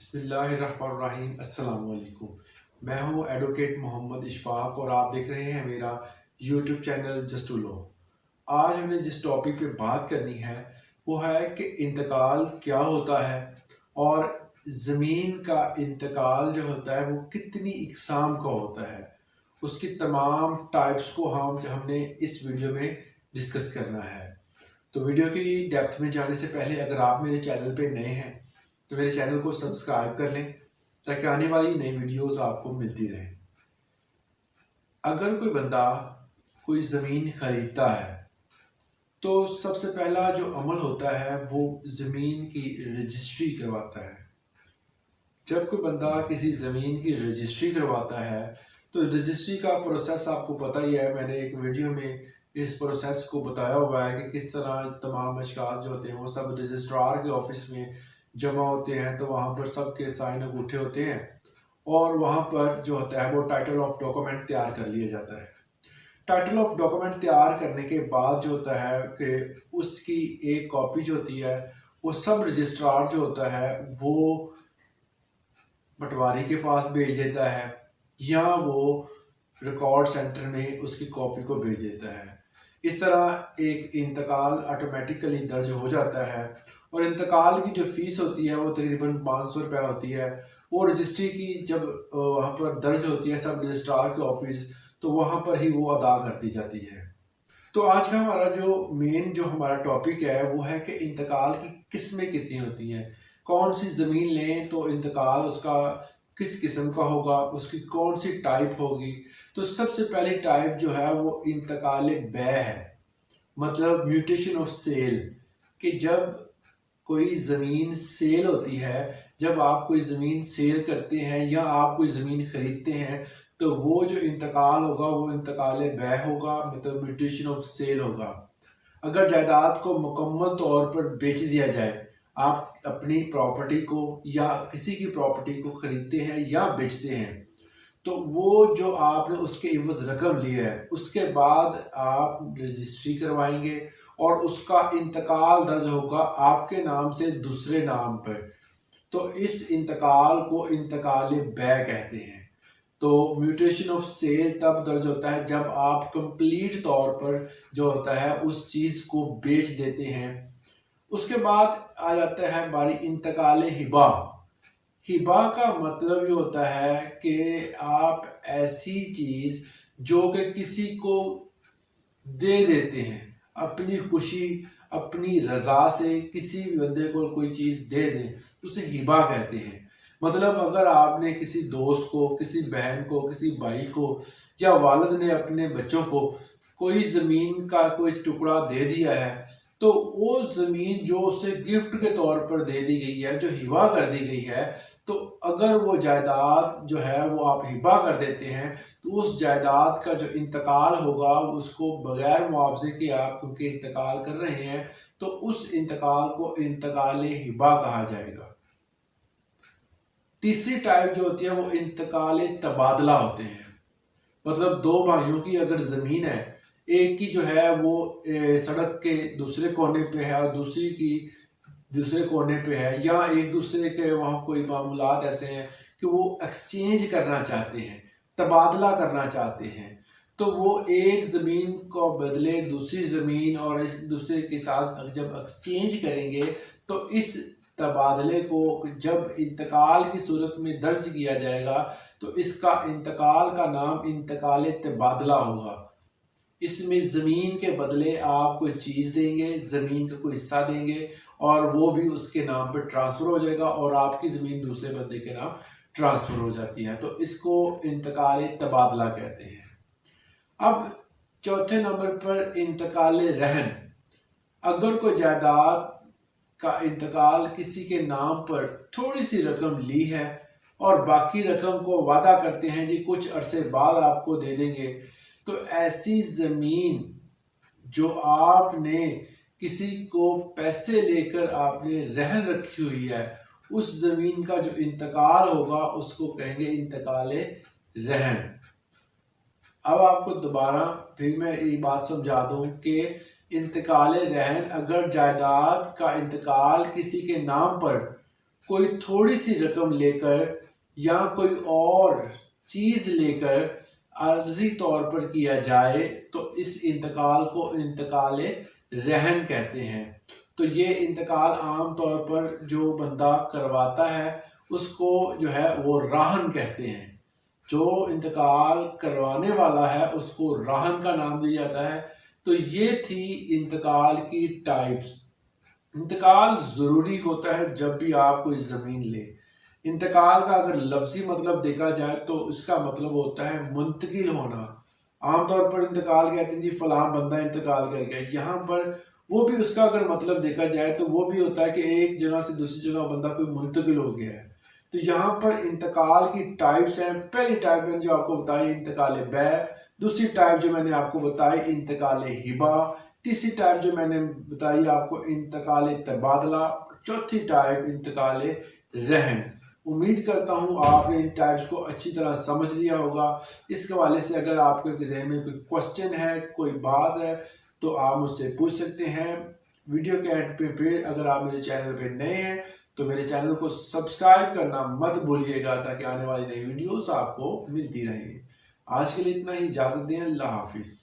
बिस्मिल्लाहिर्रहमानिर्रहीम। अस्सलाम वालेकुम। मैं हूं एडवोकेट मोहम्मद इशफाक और आप देख रहे हैं मेरा YouTube channel just to law. आज हमने जिस टॉपिक पे बात करनी है वो है कि इंतकाल क्या होता है और ज़मीन का इंतकाल जो होता है वो कितनी इकसाम का होता है, उसकी तमाम टाइप्स को हमने इस वीडियो में डिस्कस करना है। तो वीडियो की डेप्थ में जाने से पहले अगर आप मेरे चैनल पे नए हैं तो मेरे चैनल को सब्सक्राइब कर लें ताकि आने वाली नई वीडियोस आपको मिलती रहें। अगर कोई बंदा कोई ज़मीन खरीदता है तो सबसे पहला जो अमल होता है वो ज़मीन की रजिस्ट्री करवाता है। जब कोई बंदा किसी ज़मीन की रजिस्ट्री करवाता है तो रजिस्ट्री का प्रोसेस आपको पता ही है, मैंने एक वीडियो में इस प्रोसेस को बताया हुआ है कि किस तरह तमाम अशखास जो होते हैं वो सब रजिस्ट्रार के ऑफिस में जमा होते हैं। तो वहाँ पर सबके साइन अंगूठे होते हैं और वहाँ पर जो होता है वो टाइटल ऑफ डॉक्यूमेंट तैयार कर लिया जाता है। टाइटल ऑफ डॉक्यूमेंट तैयार करने के बाद जो होता है कि उसकी एक कॉपी जो होती है वो सब रजिस्ट्रार जो होता है वो पटवारी के पास भेज देता है या वो रिकॉर्ड सेंटर में उसकी कॉपी को भेज देता है। इस तरह एक इंतकाल ऑटोमेटिकली दर्ज हो जाता है और इंतकाल की जो फीस होती है वो तकरीबन 500 रुपये होती है। वो रजिस्ट्री की जब वहाँ पर दर्ज होती है सब रजिस्ट्रार के ऑफिस, तो वहाँ पर ही वो अदा कर दी जाती है। तो आज का हमारा जो हमारा टॉपिक है वो है कि इंतकाल की किस्में कितनी होती हैं। कौन सी ज़मीन लें तो इंतकाल उसका किस किस्म का होगा, उसकी कौन सी टाइप होगी। तो सबसे पहली टाइप जो है वो इंतकाल बै है, मतलब म्यूटेशन ऑफ सेल। कि जब कोई ज़मीन सेल होती है, जब आप कोई ज़मीन सेल करते हैं या आप कोई ज़मीन खरीदते हैं तो वो जो इंतकाल होगा वो इंतकाल बै होगा, मतलब म्यूटेशन ऑफ सेल होगा। अगर जायदाद को मुकम्मल तौर पर बेच दिया जाए, आप अपनी प्रॉपर्टी को या किसी की प्रॉपर्टी को खरीदते हैं या बेचते हैं, तो वो जो आपने उसके इवज़ रकम ली है उसके बाद आप रजिस्ट्री करवाएंगे और उसका इंतकाल दर्ज होगा आपके नाम से दूसरे नाम पर। तो इस इंतकाल को इंतकाल बै कहते हैं। तो म्यूटेशन ऑफ सेल तब दर्ज होता है जब आप कंप्लीट तौर पर जो होता है उस चीज़ को बेच देते हैं। उसके बाद आ जाता है बारी इंतकाल हिबा। हिबा का मतलब ये होता है कि आप ऐसी चीज़ जो कि किसी को दे देते हैं, अपनी खुशी अपनी रज़ा से किसी भी बंदे को कोई चीज़ दे दें, उसे हिबा कहते हैं। मतलब अगर आपने किसी दोस्त को, किसी बहन को, किसी भाई को या वालिद ने अपने बच्चों को कोई ज़मीन का कोई टुकड़ा दे दिया है, तो वो ज़मीन जो उसे गिफ्ट के तौर पर दे दी गई है, जो हिबा कर दी गई है, तो अगर वो जायदाद जो है वो आप हिबा कर देते हैं तो उस जायदाद का जो इंतकाल होगा उसको बगैर मुआवजे के आप क्योंकि इंतकाल कर रहे हैं तो उस इंतकाल को इंतकाल हिबा कहा जाएगा। तीसरी टाइप जो होती है वो इंतकाल तबादला होते हैं। मतलब दो भाइयों की अगर ज़मीन है, एक की जो है वो सड़क के दूसरे कोने पे है और दूसरी की दूसरे कोने पे है, या एक दूसरे के वहाँ कोई मामलात ऐसे हैं कि वो एक्सचेंज करना चाहते हैं, तबादला करना चाहते हैं, तो वो एक ज़मीन को बदले दूसरी ज़मीन और इस दूसरे के साथ जब एक्सचेंज करेंगे तो इस तबादले को जब इंतकाल की सूरत में दर्ज किया जाएगा तो इसका इंतकाल का नाम इंतकाल तबादला होगा। इसमें ज़मीन के बदले आप कोई चीज़ देंगे, ज़मीन का कोई हिस्सा देंगे और वो भी उसके नाम पर ट्रांसफ़र हो जाएगा और आपकी ज़मीन दूसरे बंदे के नाम ट्रांसफ़र हो जाती है। तो इसको इंतकाल तबादला कहते हैं। अब चौथे नंबर पर इंतकाल रहन। अगर कोई जायदाद का इंतकाल किसी के नाम पर थोड़ी सी रकम ली है और बाकी रकम को वादा करते हैं जी कुछ अरसे बाद आपको दे देंगे, तो ऐसी ज़मीन जो आपने किसी को पैसे लेकर आपने रहन रखी हुई है, उस ज़मीन का जो इंतकाल होगा उसको कहेंगे इंतकाल रहन। अब आपको दोबारा फिर मैं ये बात समझा दूं कि इंतकाल रहन, अगर जायदाद का इंतकाल किसी के नाम पर कोई थोड़ी सी रकम लेकर या कोई और चीज़ लेकर अर्जी तौर पर किया जाए तो इस इंतकाल को इंतकाल रहन कहते हैं। तो ये इंतकाल आम तौर पर जो बंदा करवाता है उसको जो है वो राहन कहते हैं। जो इंतकाल करवाने वाला है उसको राहन का नाम दिया जाता है। तो ये थी इंतकाल की टाइप्स। इंतकाल ज़रूरी होता है जब भी आप कोई ज़मीन ले। इंतकाल का अगर लफ्ज़ी मतलब देखा जाए तो इसका मतलब होता है मुंतकिल होना। आमतौर पर इंतकाल कहते हैं जी फलां बंदा इंतकाल कर गया। यहाँ पर वो भी उसका अगर मतलब देखा जाए तो वो भी होता है कि एक जगह से दूसरी जगह बंदा कोई मुंतकिल हो गया है। तो यहाँ पर इंतकाल की टाइप्स हैं। पहली टाइप मैंने जो आपको बताई इंतकाल बै, दूसरी टाइप जो मैंने आपको बताई इंतकाल हिबा, तीसरी टाइप जो मैंने बताई आपको इंतकाल तबादला, चौथी टाइप इंतकाल रहन। उम्मीद करता हूँ आपने इन टाइप्स को अच्छी तरह समझ लिया होगा। इस हवाले से अगर आपके जहन में कोई क्वेश्चन है, कोई बात है तो आप मुझसे पूछ सकते हैं। वीडियो के एंड पे फिर अगर आप मेरे चैनल पे नए हैं तो मेरे चैनल को सब्सक्राइब करना मत भूलिएगा ताकि आने वाली नई वीडियोस आपको मिलती रहें। आज के लिए इतना ही, इजाज़त दें। अल्लाह हाफिज़।